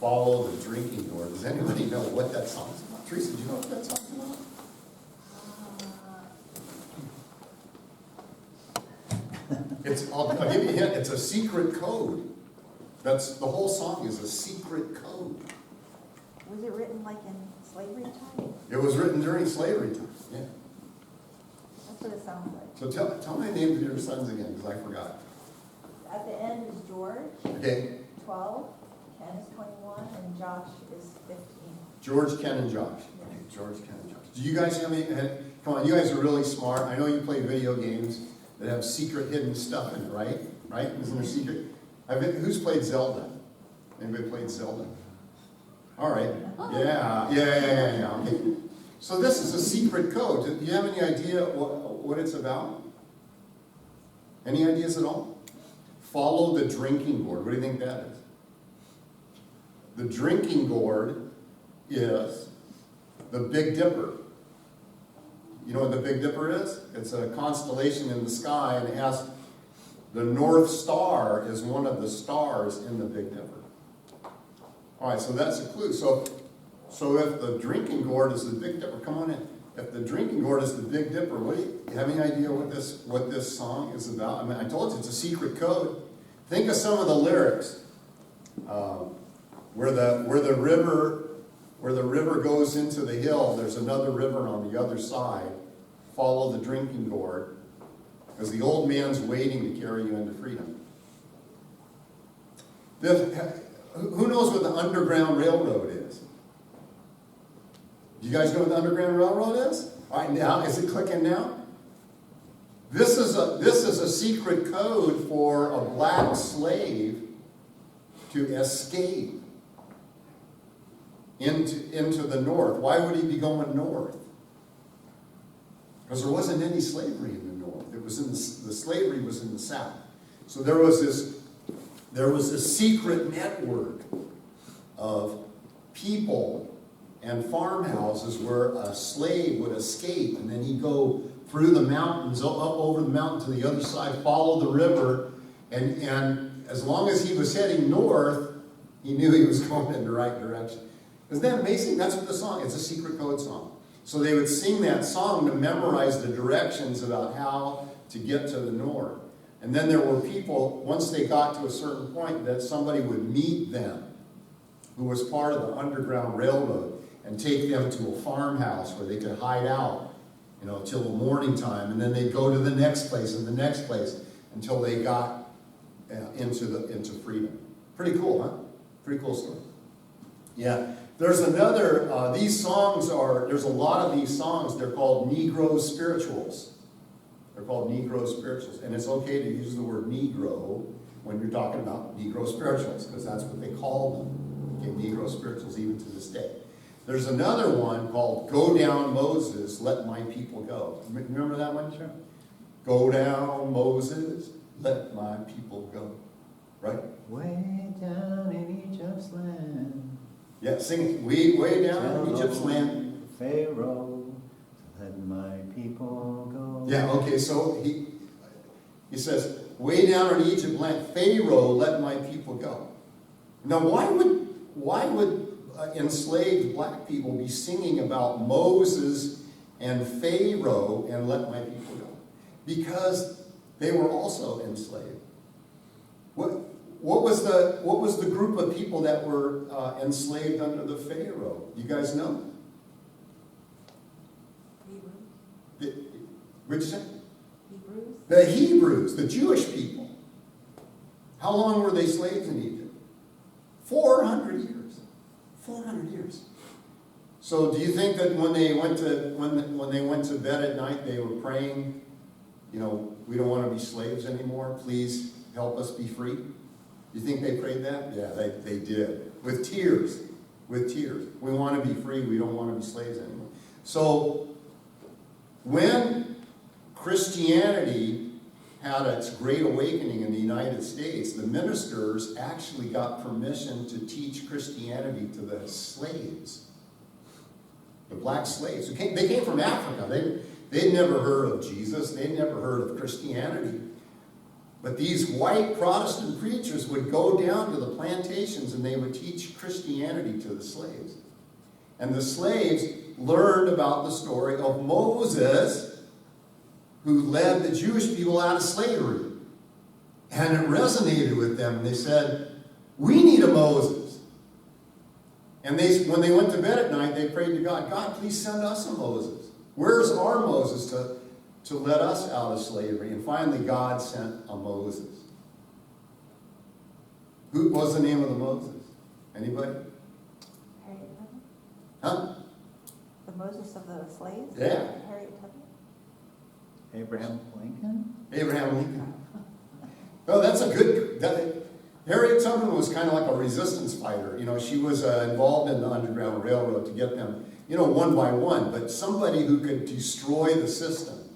Follow the drinking gourd. Does anybody know what that song is about? Teresa, do you know what that song's about? I'll give you a hint. It's a secret code. That's the whole song is a secret code. Was it written like in slavery time? It was written during slavery time. Yeah. That's what it sounds like. So tell my names of your sons again, because I forgot. At the end is George, Okay. 12, Ken is 21, and Josh is 15. George, Ken, and Josh. Okay, George, Ken, and Josh. Do you guys have any? Come on, you guys are really smart. I know you play video games that have secret hidden stuff in it, right? Right? Isn't there secret? Who's played Zelda? Anybody played Zelda? All right. Yeah. Okay. So this is a secret code. Do you have any idea what it's about? Any ideas at all? Follow the drinking gourd. What do you think that is? The drinking gourd is the Big Dipper. You know what the Big Dipper is? It's a constellation in the sky, and it has the North Star is one of the stars in the Big Dipper. All right, so that's a clue. So if the drinking gourd is the Big Dipper, come on in. If the drinking gourd is the Big Dipper, do you have any idea what this song is about? I mean, I told you it's a secret code. Think of some of the lyrics. Where the river goes into the hill, there's another river on the other side. Follow the drinking gourd, because the old man's waiting to carry you into freedom. Who knows what the Underground Railroad is? Do you guys know what the Underground Railroad is? All right, now, is it clicking now? This is a secret code for a black slave to escape into the north. Why would he be going north? Because there wasn't any slavery in the north. It was the slavery was in the south. So there was this secret network of people and farmhouses where a slave would escape, and then he'd go through the mountains, up over the mountain to the other side, follow the river, and as long as he was heading north, he knew he was going in the right direction. Isn't that amazing? That's what the song, it's a secret code song. So they would sing that song to memorize the directions about how to get to the north. And then there were people, once they got to a certain point, that somebody would meet them who was part of the Underground Railroad and take them to a farmhouse where they could hide out, till the morning time. And then they'd go to the next place and the next place until they got into freedom. Pretty cool, huh? Pretty cool story. Yeah. There's another, there's a lot of these songs, they're called Negro spirituals. They're called Negro spirituals. And it's okay to use the word Negro when you're talking about Negro spirituals, because that's what they call them. Okay, Negro spirituals, even to this day. There's another one called Go Down Moses, Let My People Go. Remember that one, Sharon? Go down Moses, let my people go. Right? Way down in Egypt's land. Yeah, sing it. Way down in Egypt's land. Pharaoh, let my people go. Yeah, okay, so he says, way down in Egypt land, Pharaoh, let my people go. Now, why would enslaved black people be singing about Moses and Pharaoh and let my people go? Because they were also enslaved. What was the group of people that were enslaved under the Pharaoh? You guys know? Hebrews. What'd you say? Hebrews. The Hebrews, the Jewish people. How long were they slaves in Egypt? 400 years. 400 years. So do you think that when they went to bed at night, they were praying, we don't want to be slaves anymore. Please help us be free. You think they prayed that? Yeah, they did. With tears. With tears. We want to be free. We don't want to be slaves anymore. So when Christianity had its great awakening in the United States, the ministers actually got permission to teach Christianity to the slaves. The black slaves. They came from Africa. They'd never heard of Jesus. They'd never heard of Christianity. But these white Protestant preachers would go down to the plantations and they would teach Christianity to the slaves. And the slaves learned about the story of Moses, who led the Jewish people out of slavery. And it resonated with them. They said, we need a Moses. And when they went to bed at night, they prayed to God, God, please send us a Moses. Where's our Moses to let us out of slavery? And finally, God sent a Moses. Who was the name of the Moses? Anybody? Harriet Tubman? Huh? The Moses of the slaves? Yeah. Harriet Tubman? Abraham Lincoln? Abraham Lincoln. Oh, that's a good... Harriet Tubman was kind of like a resistance fighter. You know, she was involved in the Underground Railroad to get them, you know, one by one. But somebody who could destroy the system,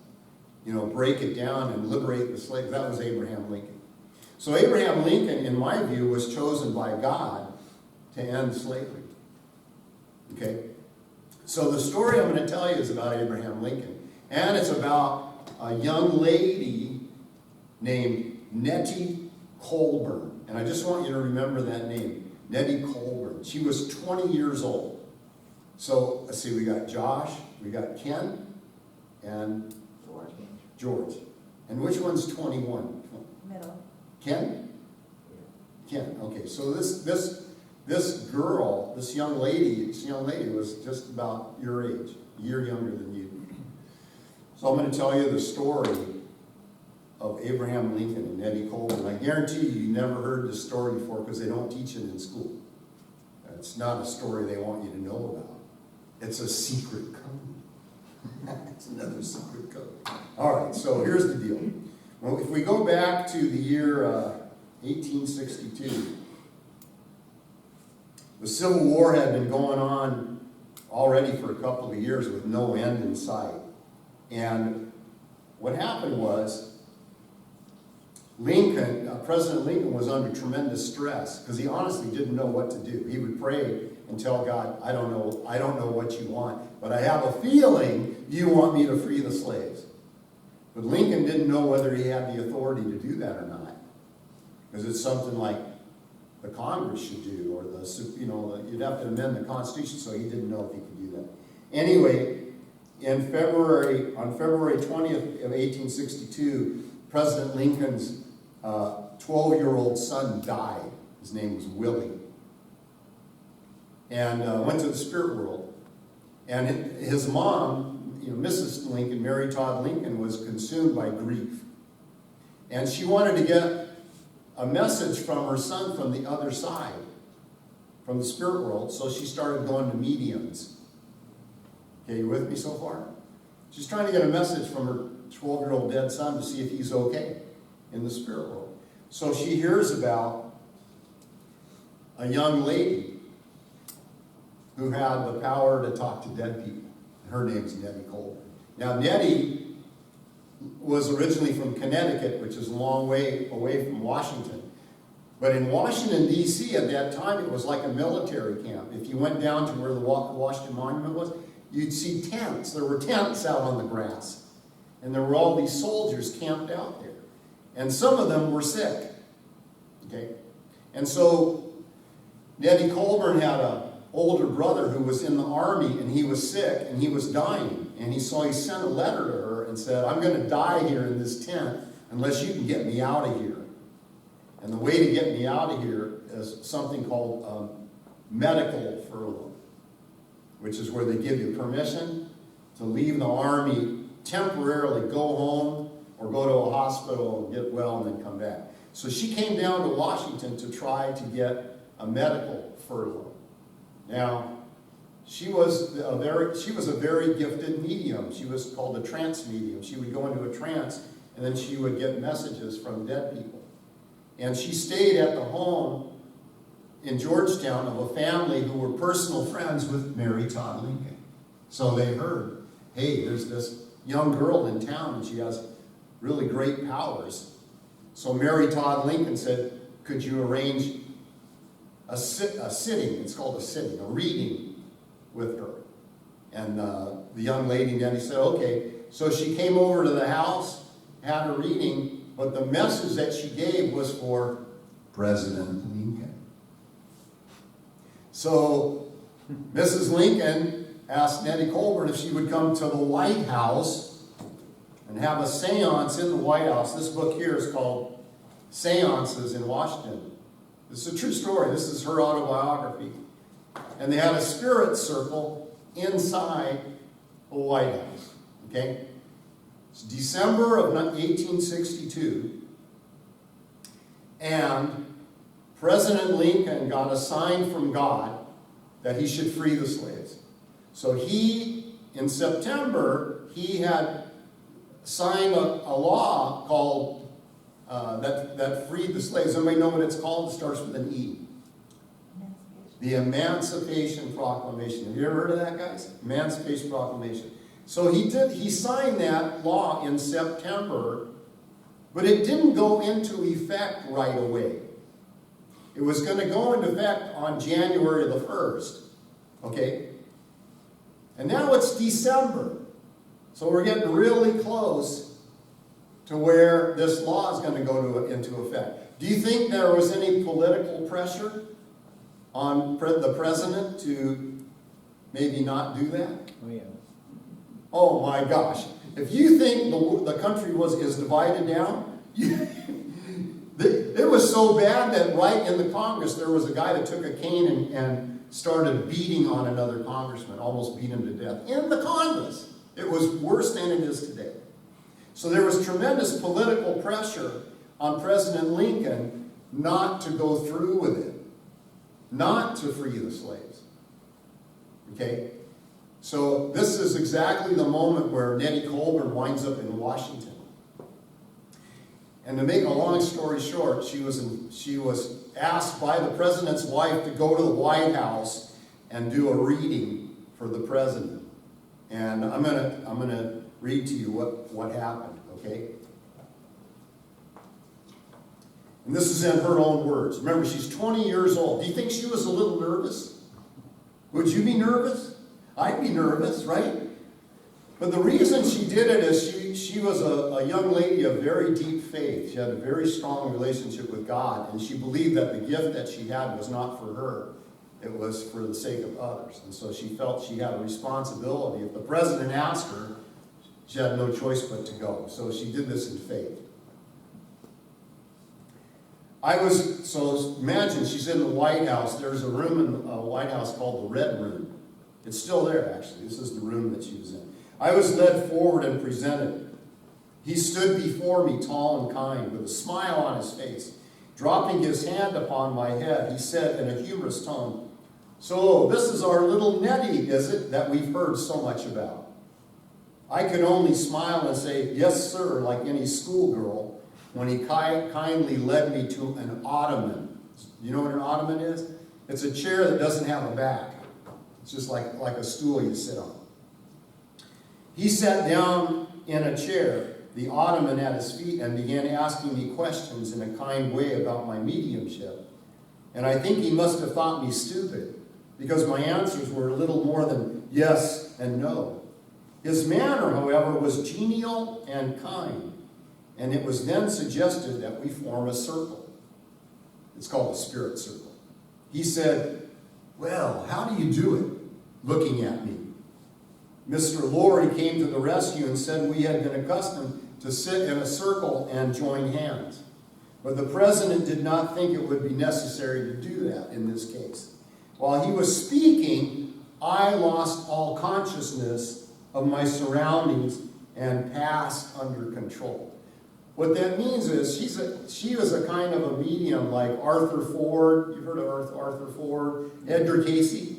you know, break it down and liberate the slaves, that was Abraham Lincoln. So Abraham Lincoln, in my view, was chosen by God to end slavery. Okay? So the story I'm going to tell you is about Abraham Lincoln. And it's about a young lady named Nettie Colburn. And I just want you to remember that name, Nettie Colburn. She was 20 years old. So, let's see, we got Josh, we got Ken, and George. And which one's 21? Middle. Ken? Ken, okay. So this girl, this young lady was just about your age, a year younger than you. So I'm going to tell you the story of Abraham Lincoln and Nettie Colburn. I guarantee you never heard this story before because they don't teach it in school. It's not a story they want you to know about. It's a secret code. It's another secret code. All right, so here's the deal. Well, if we go back to the year 1862, the Civil War had been going on already for a couple of years with no end in sight. And what happened was, President Lincoln was under tremendous stress because he honestly didn't know what to do. He would pray and tell God, I don't know what you want, but I have a feeling you want me to free the slaves. But Lincoln didn't know whether he had the authority to do that or not, because it's something like the Congress should do, or you'd have to amend the Constitution, so he didn't know if he could do that. Anyway, on February 20th of 1862, President Lincoln's 12-year-old son died. His name was Willie. And went to the spirit world. And his mom, Mrs. Lincoln, Mary Todd Lincoln, was consumed by grief. And she wanted to get a message from her son from the other side, from the spirit world, so she started going to mediums. Okay, you with me so far? She's trying to get a message from her 12-year-old dead son to see if he's okay in the spirit world. So she hears about a young lady who had the power to talk to dead people. Her name's Nettie Colburn. Now, Nettie was originally from Connecticut, which is a long way away from Washington. But in Washington, D.C., at that time, it was like a military camp. If you went down to where the Washington Monument was, you'd see tents. There were tents out on the grass. And there were all these soldiers camped out there. And some of them were sick. Okay? And so Nettie Colburn had an older brother who was in the army, and he was sick, and he was dying. And he sent a letter to her and said, I'm going to die here in this tent unless you can get me out of here. And the way to get me out of here is something called medical furlough, which is where they give you permission to leave the army temporarily, go home or go to a hospital and get well and then come back. So she came down to Washington to try to get a medical furlough. Now, she was a very gifted medium. She was called a trance medium. She would go into a trance and then she would get messages from dead people. And she stayed at the home in Georgetown of a family who were personal friends with Mary Todd Lincoln. So they heard, hey, there's this young girl in town and she has really great powers. So Mary Todd Lincoln said, could you arrange a sitting, it's called a sitting, a reading with her. And the young lady, Nettie, said, okay. So she came over to the house, had a reading, but the message that she gave was for President Lincoln. So Mrs. Lincoln asked Nettie Colburn if she would come to the White House and have a seance in the White House. This book here is called Seances in Washington. This is a true story. This is her autobiography. And they had a spirit circle inside the White House. Okay? It's December of 1862. And President Lincoln got a sign from God that he should free the slaves. So in September, he had signed a law called, that freed the slaves. Everybody know what it's called? It starts with an E. The Emancipation Proclamation. Have you ever heard of that, guys? Emancipation Proclamation. So he signed that law in September, but it didn't go into effect right away. It was going to go into effect on January the 1st. Okay? And now it's December. So we're getting really close to where this law is going to go into effect. Do you think there was any political pressure on the president to maybe not do that? Oh, yeah. Oh my gosh. If you think the country is divided down, it was so bad that right in the Congress there was a guy that took a cane and started beating on another congressman, almost beat him to death. In the Congress. It was worse than it is today. So there was tremendous political pressure on President Lincoln not to go through with it. Not to free the slaves. Okay? So this is exactly the moment where Nettie Colburn winds up in Washington. And to make a long story short, she was asked by the president's wife to go to the White House and do a reading for the president. And I'm gonna read to you what happened, okay? And this is in her own words. Remember, she's 20 years old. Do you think she was a little nervous? Would you be nervous? I'd be nervous, right? But the reason she did it is she was a young lady of very deep faith. She had a very strong relationship with God, and she believed that the gift that she had was not for her. It was for the sake of others. And so she felt she had a responsibility. If the president asked her, she had no choice but to go. So she did this in faith. So imagine she's in the White House. There's a room in the White House called the Red Room. It's still there, actually. This is the room that she was in. I was led forward and presented. He stood before me, tall and kind, with a smile on his face. Dropping his hand upon my head, he said in a humorous tone, "So this is our little Nettie, is it, that we've heard so much about?" I could only smile and say, "Yes, sir," like any schoolgirl, when he kindly led me to an ottoman. You know what an ottoman is? It's a chair that doesn't have a back. It's just like a stool you sit on. He sat down in a chair, the ottoman at his feet, and began asking me questions in a kind way about my mediumship. And I think he must have thought me stupid, because my answers were a little more than yes and no. His manner, however, was genial and kind, and it was then suggested that we form a circle. It's called a spirit circle. He said, "Well, how do you do it?" looking at me. Mr. Laurie came to the rescue and said we had been accustomed to sit in a circle and join hands. But the president did not think it would be necessary to do that in this case. While he was speaking, I lost all consciousness of my surroundings and passed under control. What that means is she was a kind of a medium like Arthur Ford. You've heard of Arthur Ford? Edgar Cayce.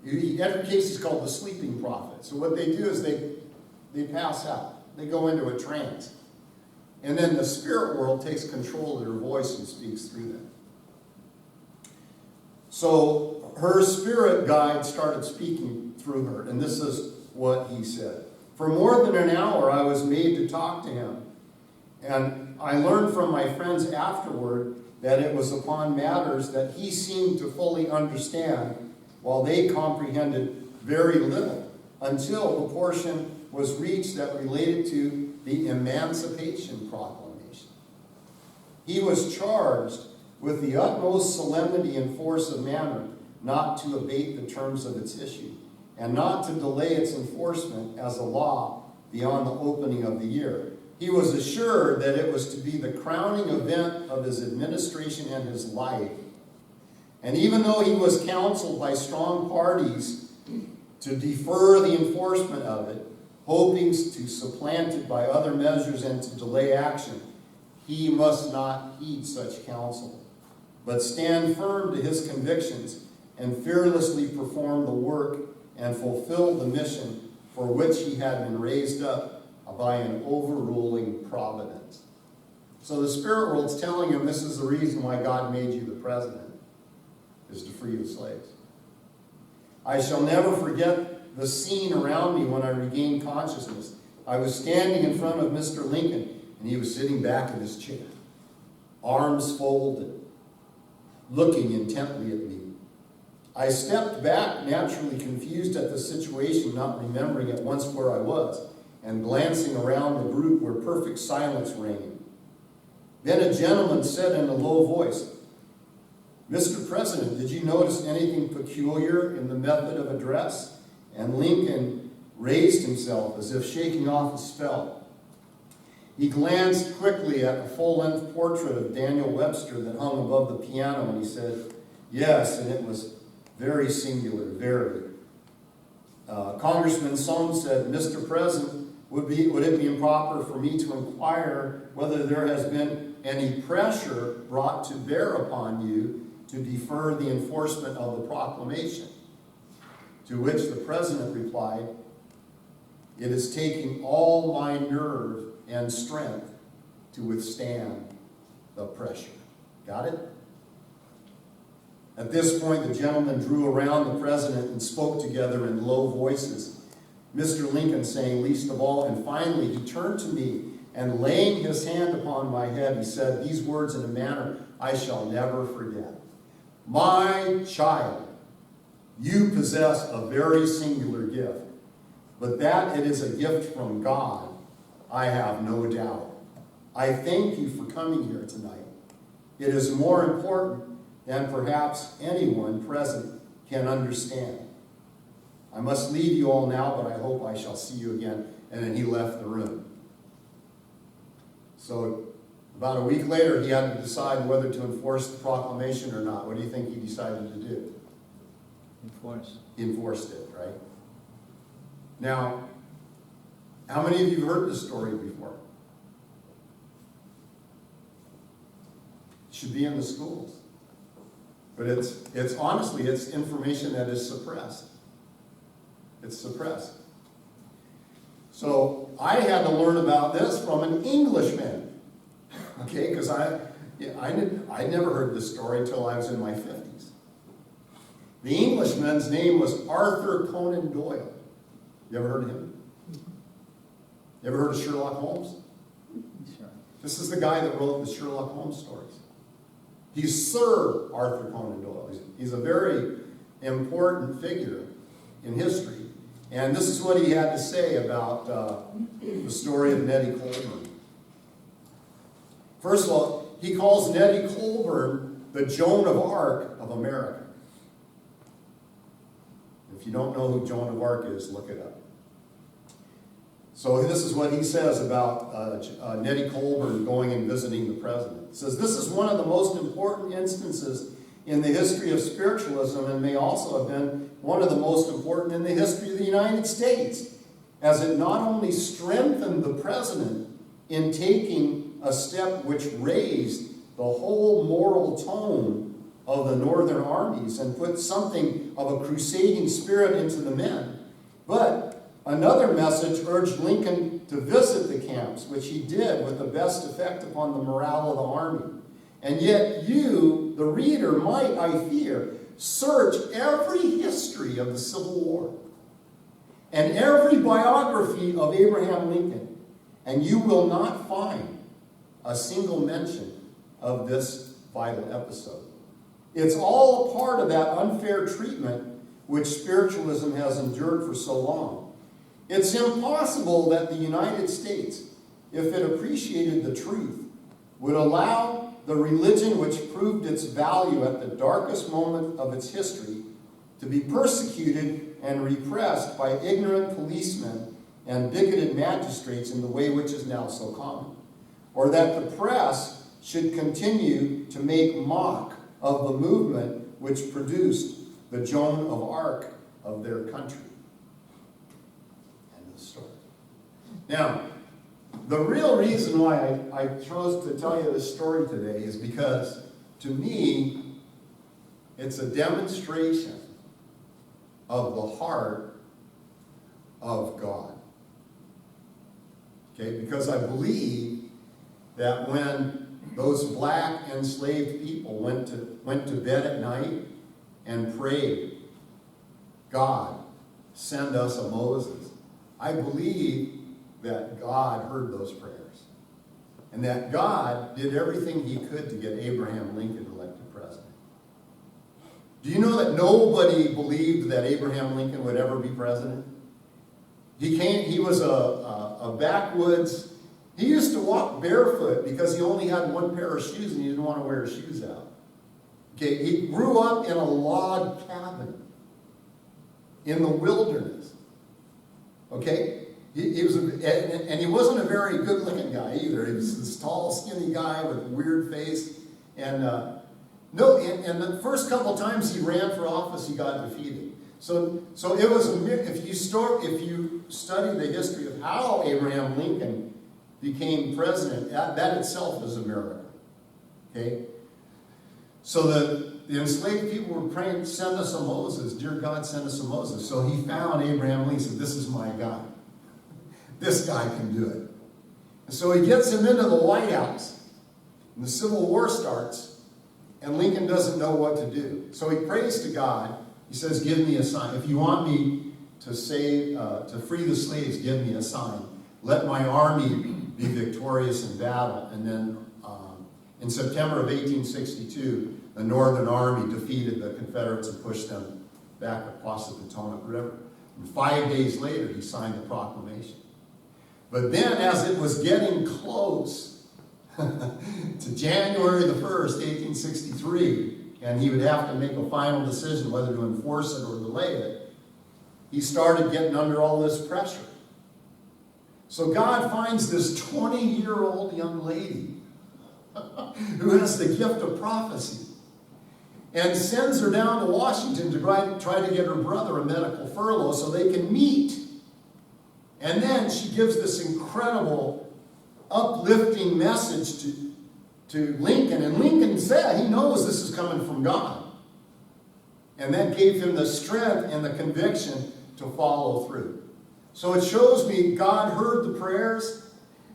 Edgar Cayce is called the sleeping prophet. So what they do is they pass out. They go into a trance. And then the spirit world takes control of their voice and speaks through them. So her spirit guide started speaking through her, and this is what he said. For more than an hour, I was made to talk to him. And I learned from my friends afterward that it was upon matters that he seemed to fully understand, while they comprehended very little, until the portion was reached that related to the Emancipation Proclamation. he was charged with the utmost solemnity and force of manner not to abate the terms of its issue, and not to delay its enforcement as a law beyond the opening of the year. He was assured that it was to be the crowning event of his administration and his life. And even though he was counseled by strong parties to defer the enforcement of it, hoping to supplant it by other measures and to delay action, he must not heed such counsel, but stand firm to his convictions and fearlessly perform the work and fulfill the mission for which he had been raised up by an overruling providence. So the spirit world's telling him this is the reason why God made you the president, is to free the slaves. I shall never forget the scene around me when I regained consciousness. I was standing in front of Mr. Lincoln, and he was sitting back in his chair, arms folded, looking intently at me. I stepped back, naturally confused at the situation, not remembering at once where I was, and glancing around the group where perfect silence reigned. Then a gentleman said in a low voice, "Mr. President, did you notice anything peculiar in the method of address?" And Lincoln raised himself as if shaking off a spell. He glanced quickly at a full-length portrait of Daniel Webster that hung above the piano, and he said, "Yes, and it was very singular, very." Congressman Sohn said, "Mr. President, would it be improper for me to inquire whether there has been any pressure brought to bear upon you to defer the enforcement of the proclamation?" To which the President replied, "It is taking all my nerve and strength to withstand the pressure." Got it? At this point, the gentlemen drew around the president and spoke together in low voices, Mr. Lincoln saying least of all, and finally he turned to me and laying his hand upon my head, he said these words in a manner I shall never forget. "My child, you possess a very singular gift, but that it is a gift from God, I have no doubt. I thank you for coming here tonight. It is more important than perhaps anyone present can understand. I must leave you all now, but I hope I shall see you again." And then he left the room. So about a week later, he had to decide whether to enforce the proclamation or not. What do you think he decided to do? Enforce. He enforced it, right? Now, how many of you have heard this story before? It should be in the schools. But it's honestly, it's information that is suppressed. It's suppressed. So I had to learn about this from an Englishman, okay? Because I never heard this story until I was in my 50s. The Englishman's name was Arthur Conan Doyle. You ever heard of him? You ever heard of Sherlock Holmes? Sure. This is the guy that wrote the Sherlock Holmes stories. He's Sir Arthur Conan Doyle. He's a very important figure in history. And this is what he had to say about the story of Nettie Colburn. First of all, he calls Nettie Colburn the Joan of Arc of America. If you don't know who Joan of Arc is, look it up. So this is what he says about Nettie Colburn going and visiting the president. He says, "This is one of the most important instances in the history of spiritualism and may also have been one of the most important in the history of the United States, as it not only strengthened the president in taking a step which raised the whole moral tone of the northern armies and put something of a crusading spirit into the men, but another message urged Lincoln to visit the camps, which he did with the best effect upon the morale of the army. And yet you, the reader, might, I fear, search every history of the Civil War and every biography of Abraham Lincoln, and you will not find a single mention of this vital episode. It's all a part of that unfair treatment which spiritualism has endured for so long. It's impossible that the United States, if it appreciated the truth, would allow the religion which proved its value at the darkest moment of its history to be persecuted and repressed by ignorant policemen and bigoted magistrates in the way which is now so common. Or that the press should continue to make mock of the movement which produced the Joan of Arc of their country. End of story. Now, the real reason why I chose to tell you this story today is because, to me, it's a demonstration of the heart of God. Okay, because I believe that when those black enslaved people went to bed at night and prayed, God, send us a Moses, I believe that God heard those prayers. And that God did everything he could to get Abraham Lincoln elected president. Do you know that nobody believed that Abraham Lincoln would ever be president? He was a backwoods. He used to walk barefoot because he only had one pair of shoes and he didn't want to wear his shoes out. Okay, he grew up in a log cabin in the wilderness. Okay? He was, and he wasn't a very good-looking guy either. He was this tall, skinny guy with a weird face. And and the first couple of times he ran for office, he got defeated. So it was if you study the history of how Abraham Lincoln became president, that itself is a miracle. Okay. So the enslaved people were praying, "Send us a Moses, dear God, send us a Moses." So he found Abraham Lincoln and said, "This is my guy. This guy can do it." And so he gets him into the White House. And the Civil War starts, and Lincoln doesn't know what to do. So he prays to God. He says, "Give me a sign. If you want me to free the slaves, give me a sign. Let my army be victorious in battle." And then in September of 1862, the Northern Army defeated the Confederates and pushed them back across the Potomac River. And 5 days later, he signed the proclamation. But then, as it was getting close to January the 1st, 1863, and he would have to make a final decision whether to enforce it or delay it, he started getting under all this pressure. So God finds this 20-year-old young lady who has the gift of prophecy and sends her down to Washington to try to get her brother a medical furlough so they can meet. And then she gives this incredible, uplifting message to Lincoln. And Lincoln said he knows this is coming from God. And that gave him the strength and the conviction to follow through. So it shows me God heard the prayers.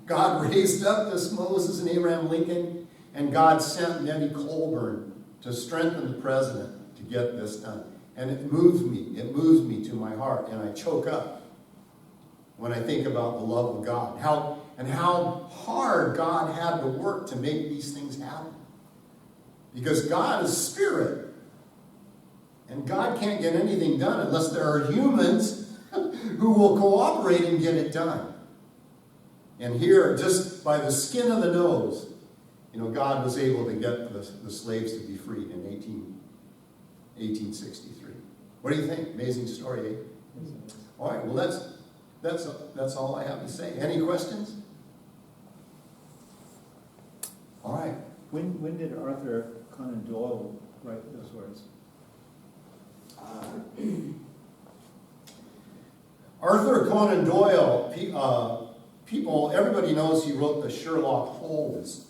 God raised up this Moses and Abraham Lincoln. And God sent Nettie Colburn to strengthen the president to get this done. And it moves me. It moves me to my heart. And I choke up when I think about the love of God. How hard God had to work to make these things happen. Because God is spirit. And God can't get anything done unless there are humans who will cooperate and get it done. And here, just by the skin of the nose, God was able to get the slaves to be freed in 1863. What do you think? Amazing story, eh? All right, well, that's all I have to say. Any questions? All right. When did Arthur Conan Doyle write those words? Arthur Conan Doyle, everybody knows he wrote the Sherlock Holmes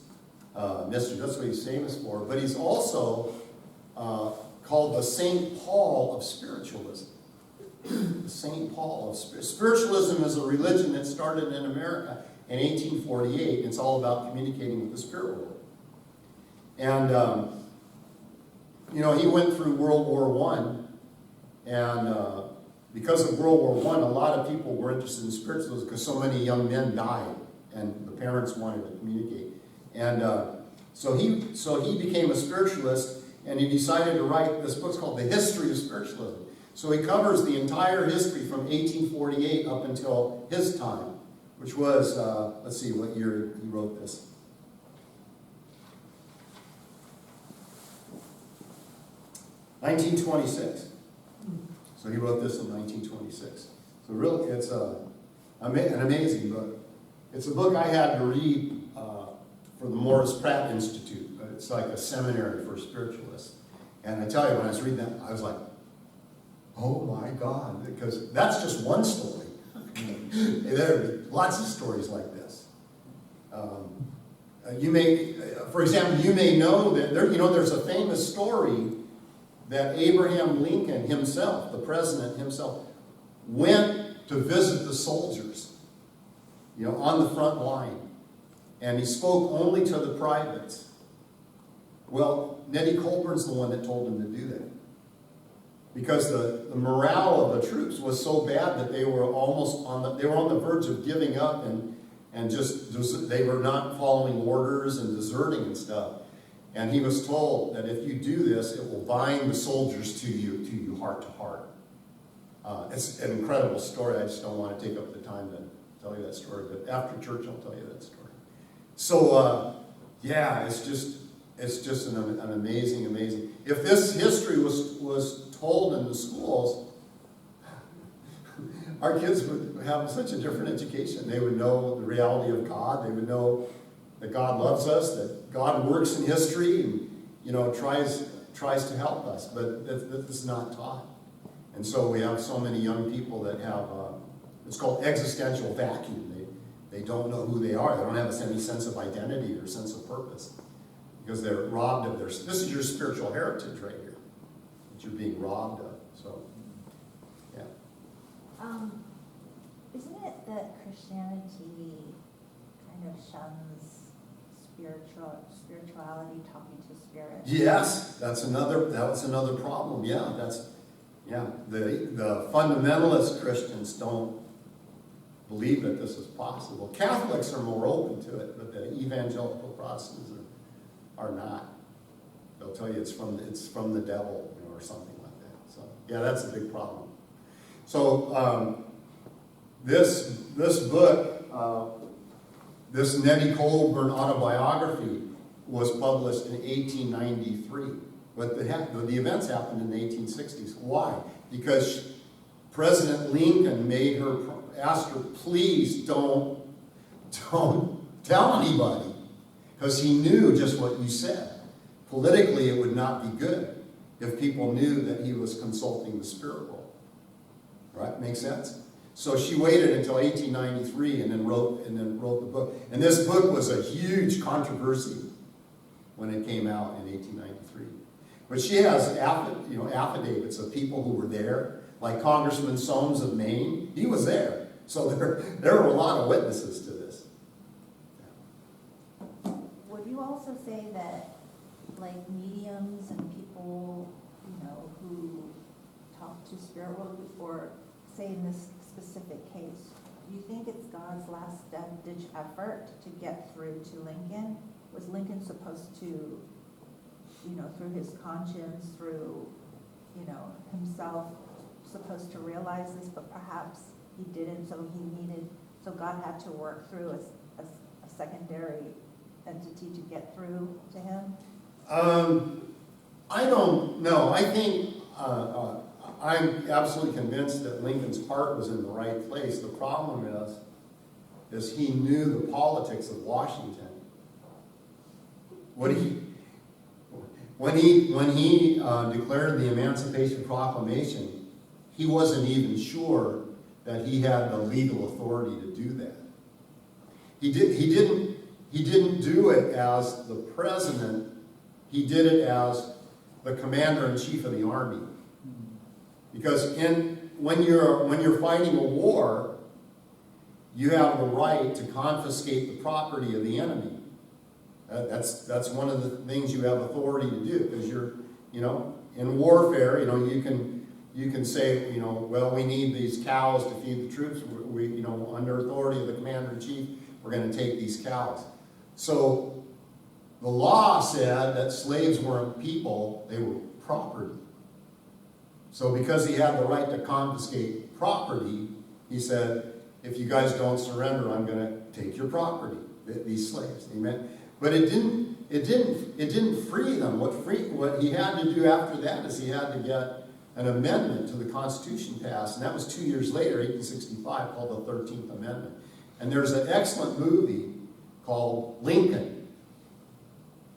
mystery. That's what he's famous for. But he's also called the St. Paul of spiritualism. The St. Paul of spiritualism is a religion that started in America in 1848. It's all about communicating with the spirit world. And, he went through World War I. And because of World War I, a lot of people were interested in spiritualism because so many young men died and the parents wanted to communicate. And so he became a spiritualist, and he decided to write this book called The History of Spiritualism. So he covers the entire history from 1848 up until his time, which was, let's see what year he wrote this. 1926. So he wrote this in 1926. So really, it's an amazing book. It's a book I had to read for the Morris Pratt Institute. It's like a seminary for spiritualists. And I tell you, when I was reading that, I was like, oh my God, because that's just one story. There are lots of stories like this. You may, for example, you may know that there's a famous story that Abraham Lincoln himself, the president himself, went to visit the soldiers, on the front line. And he spoke only to the privates. Well, Nettie Colburn's the one that told him to do that. Because the morale of the troops was so bad that they were on the verge of giving up and just they were not following orders and deserting and stuff. And he was told that if you do this, it will bind the soldiers to you heart to heart. It's an incredible story. I just don't want to take up the time to tell you that story. But after church, I'll tell you that story. So, it's just an amazing. If this history was told in the schools, our kids would have such a different education. They would know the reality of God. They would know that God loves us, that God works in history and, tries to help us. But this is not taught. And so we have so many young people that have, it's called existential vacuum. They don't know who they are. They don't have any sense of identity or sense of purpose because they're robbed of this is your spiritual heritage right here that you're being robbed of. So, yeah. Isn't it that Christianity kind of shuns spirituality, talking to spirit? Yes, that's another problem. The fundamentalist Christians don't believe that this is possible. Catholics are more open to it, but the evangelical Protestants are not. They'll tell you it's from the devil, or something like that. So yeah, that's a big problem. So this book, this Nettie Colburn autobiography, was published in 1893. But the events happened in the 1860s. Why? Because President Lincoln asked her, please don't tell anybody, because he knew just what you said. Politically, it would not be good if people knew that he was consulting the spirit world. Right? Make sense? So she waited until 1893 and then wrote the book. And this book was a huge controversy when it came out in 1893. But she has affidavits of people who were there, like Congressman Soames of Maine. He was there. So there were a lot of witnesses to this. Would you also say that, like, mediums and people, who talk to spirit world, or say in this specific case, do you think it's God's last-ditch effort to get through to Lincoln? Was Lincoln supposed to, through his conscience, through, himself, supposed to realize this, but perhaps he didn't, so God had to work through a secondary entity to get through to him? I don't know. I think I'm absolutely convinced that Lincoln's heart was in the right place. The problem is he knew the politics of Washington. When he declared the Emancipation Proclamation, he wasn't even sure that he had the legal authority to do that. He didn't do it as the president. He did it as the commander-in-chief of the army. Because when you're fighting a war, you have the right to confiscate the property of the enemy. That's one of the things you have authority to do, because you're, in warfare, you can say, well, we need these cows to feed the troops. We under authority of the commander-in-chief, we're going to take these cows. So the law said that slaves weren't people, they were property. So because he had the right to confiscate property, he said, if you guys don't surrender, I'm going to take your property, these slaves. Amen. But it didn't free them. What he had to do after that is he had to get an amendment to the Constitution passed, and that was 2 years later, 1865, called the 13th Amendment. And there's an excellent movie called Lincoln.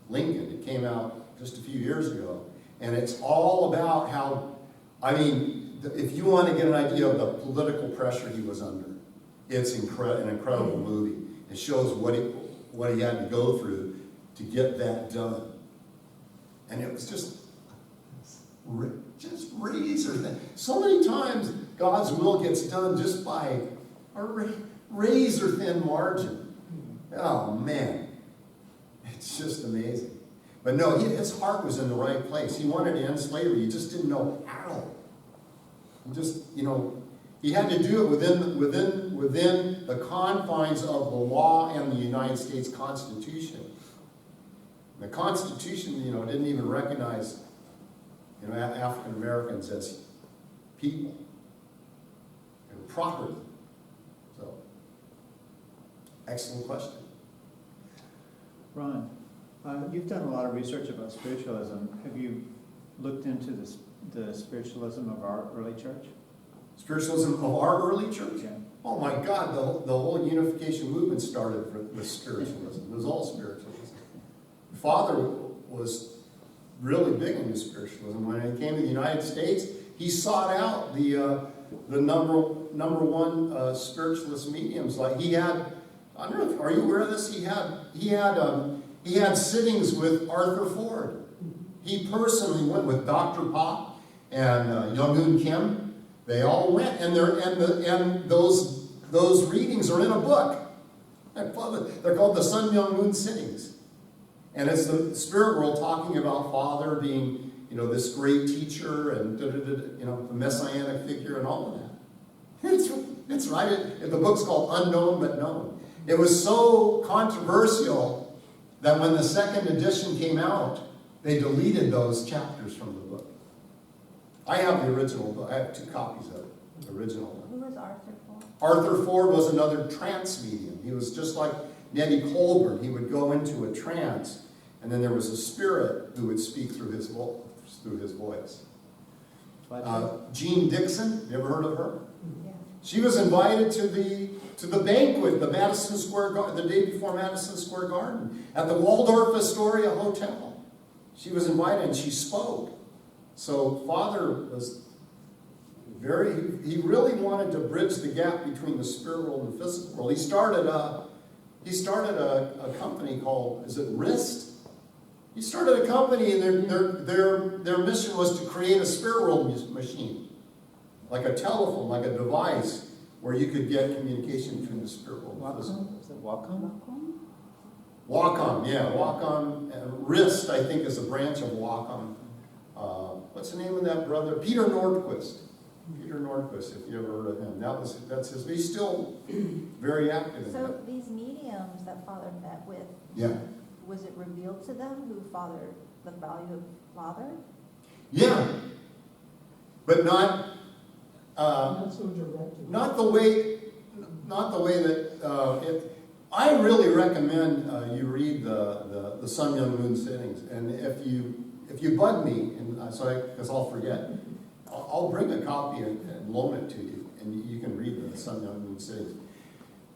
Lincoln, it came out just a few years ago, and it's all about how, I mean, if you want to get an idea of the political pressure he was under, it's an incredible movie. It shows what he had to go through to get that done. And it was just razor thin. So many times God's will gets done just by a razor thin margin. Oh man, it's just amazing. But no, his heart was in the right place. He wanted to end slavery. He just didn't know how. He had to do it within the confines of the law and the United States Constitution. The Constitution, didn't even recognize, African Americans as people and property. So, excellent question. Ron, you've done a lot of research about spiritualism. Have you looked into the spiritualism of our early church? Spiritualism of our early church? Yeah. Oh my God, the whole unification movement started with spiritualism. It was all spiritualism. Father was really big into spiritualism. When he came to the United States, he sought out the number one spiritualist mediums. Like he had, I don't know, are you aware of this? He had sittings with Arthur Ford. He personally went with Dr. Pop and Young-Hoon Kim. They all went, and those readings are in a book. They're called the Sun Myung Moon Sittings. And it's the spirit world talking about Father being, this great teacher and the messianic figure and all of that. It's right. The book's called Unknown But Known. It was so controversial that when the second edition came out, they deleted those chapters from the book. I have the original book. I have 2 copies of it, the original one. Who was Arthur Ford? Arthur Ford was another trance medium. He was just like Nettie Colburn. He would go into a trance, and then there was a spirit who would speak through his voice. Jean Dixon, you ever heard of her? Yeah. She was invited to the banquet, the Madison Square Garden, the day before Madison Square Garden, at the Waldorf Astoria Hotel. She was invited and she spoke. So Father was he really wanted to bridge the gap between the spirit world and the physical world. He started a company called, is it RIST? He started a company, and their mission was to create a spirit world machine, like a telephone, like a device where you could get communication between the spirit world and the physical world. Wacom? Is it Wacom? Wacom, yeah, Wacom. RIST, I think, is a branch of Wacom. What's the name of that brother? Peter Nordquist. Peter Nordquist, if you ever heard of him. That's his. He's still very active in So that. these mediums that Father met with, Yeah. was it revealed to them the value of Father? Yeah. But not so directed. not the way that I really recommend you read the Sun Myung Moon Sittings, and if you bug me, and because I'll forget, I'll bring a copy and loan it to you, and you can read the Sun Myung Moon Sittings.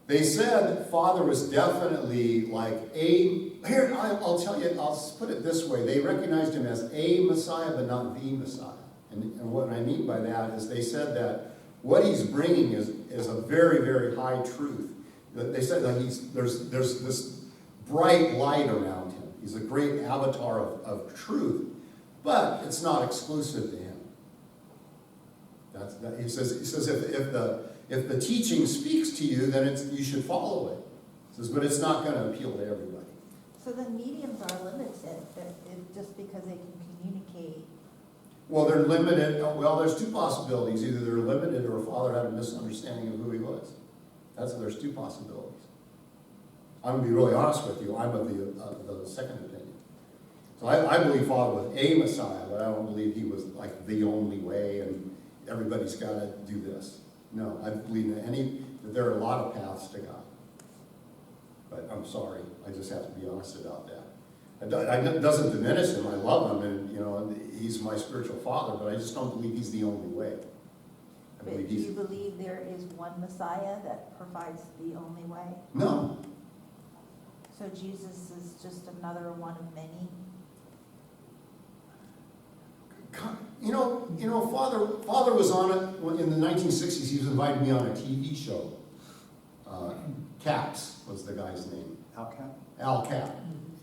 They said Father was definitely like here, I'll tell you, I'll put it this way. They recognized him as a Messiah, but not the Messiah. And what I mean by that is they said that what he's bringing is a very, very high truth. They said that there's this bright light around him. He's a great avatar of truth, but it's not exclusive to him. He says if the teaching speaks to you, then you should follow it. He says, but it's not going to appeal to everybody. So then mediums are limited, just because they can communicate. Well, they're limited. Well, there's 2 possibilities. Either they're limited or Father had a misunderstanding of who he was. There's 2 possibilities. I'm going to be really honest with you. I'm of the second opinion. So I believe Father was a Messiah, but I don't believe he was like the only way and everybody's got to do this. No, I believe that there are a lot of paths to God. But I'm sorry, I just have to be honest about that. It doesn't diminish him, I love him, and, you know, he's my spiritual father, but I just don't believe he's the only way. I But believe do you he's, believe there is one Messiah that provides the only way? no, So Jesus is just another one of many? Father was on it, in the 1960s, he was invited me on a TV show. Caps was the guy's name. Al Cap.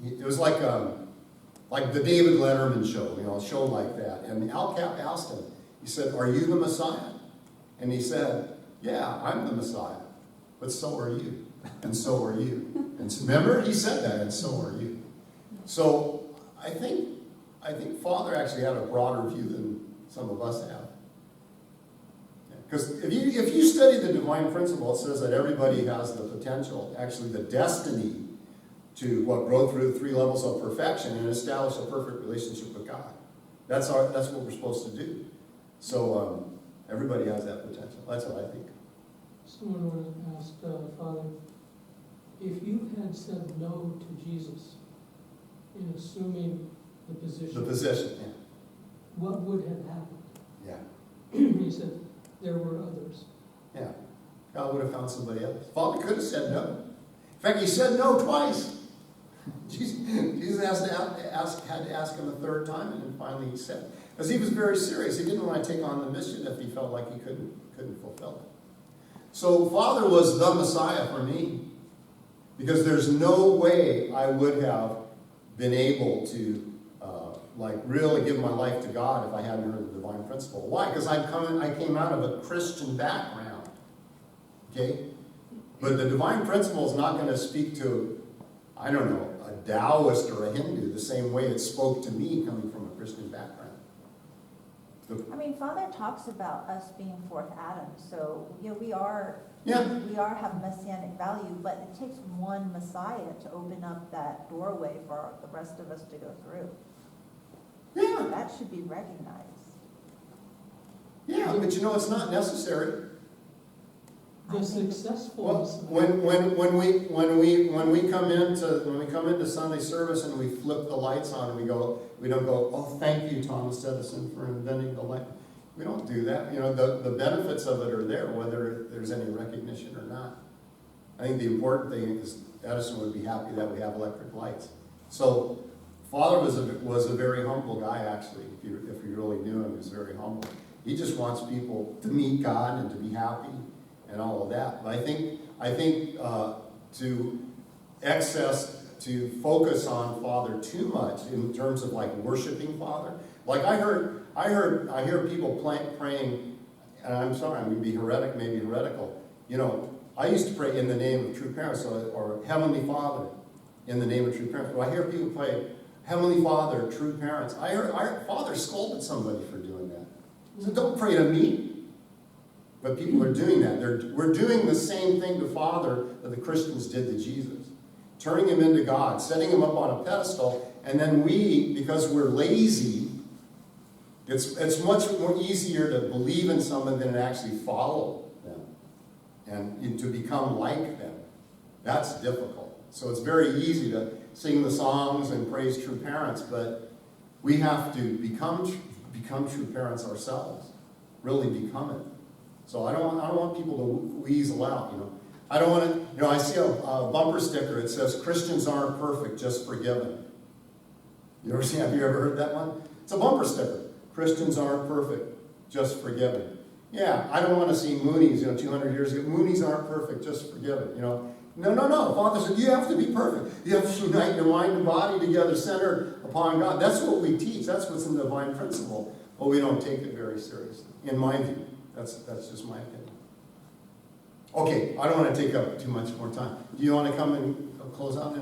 It was like the David Letterman show, you know, a show like that. And Al Cap asked him, he said, "Are you the Messiah?" And he said, "Yeah, I'm the Messiah, but so are you, and so are you." And so, remember, he said that, and so are you. So I think Father actually had a broader view than some of us have. Because if you study the divine principle, it says that everybody has the potential, actually the destiny, to grow through the 3 levels of perfection and establish a perfect relationship with God. That's what we're supposed to do. So everybody has that potential. That's what I think. Someone would ask, Father, if you had said no to Jesus in assuming the position, The position, yeah. what would have happened? Yeah. He said, there were others. Yeah. God would have found somebody else. Father could have said no. In fact, he said no twice. Jesus had to ask him a 3rd time, and then finally he said. Because he was very serious. He didn't want to take on the mission if he felt like he couldn't fulfill it. So Father was the Messiah for me. Because there's no way I would have been able to really give my life to God if I hadn't heard the divine principle. Why? Because I came out of a Christian background. Okay? But the divine principle is not going to speak to, I don't know, a Taoist or a Hindu the same way it spoke to me coming from a Christian background. I mean, Father talks about us being 4th Adam, so, you know, we are have messianic value, but it takes one Messiah to open up that doorway for the rest of us to go through. Yeah, That should be recognized. yeah, but you know, it's not necessary. The successful Well, Messiah. when we come into Sunday service and we flip the lights on and we don't go, "Oh, thank you, Thomas Edison, for inventing the light." We don't do that. You know, the benefits of it are there, whether there's any recognition or not. I think the important thing is Edison would be happy that we have electric lights. So Father was a very humble guy, actually. If you really knew him, he was very humble. He just wants people to meet God and to be happy and all of that. But I think to focus on Father too much in terms of like worshiping Father. Like I hear people praying, and I'm sorry, I'm going to be maybe heretical. You know, I used to pray in the name of true parents, or Heavenly Father, in the name of true parents. But I hear people pray, Heavenly Father, true parents. I heard Father scolded somebody for doing that. He said, "Don't pray to me." But people are doing that. We're doing the same thing to Father that the Christians did to Jesus. Turning him into God, setting him up on a pedestal, and then we, because we're lazy, it's much more easier to believe in someone than to actually follow them and to become like them. That's difficult. So it's very easy to sing the songs and praise true parents, but we have to become true parents ourselves. Really become it. So I don't want people to weasel out, you know. I don't want to, you know, I see a bumper sticker. It says, "Christians aren't perfect, just forgiven." Have you ever heard that one? It's a bumper sticker. Christians aren't perfect, just forgiven. Yeah, I don't want to see Moonies, 200 years ago. Moonies aren't perfect, just forgiven, No. Father said, you have to be perfect. You have to unite your mind and body together, centered upon God. That's what we teach. That's what's in the divine principle. But we don't take it very seriously, in my view. That's just my opinion. Okay, I don't want to take up too much more time. Do you want to come and close out?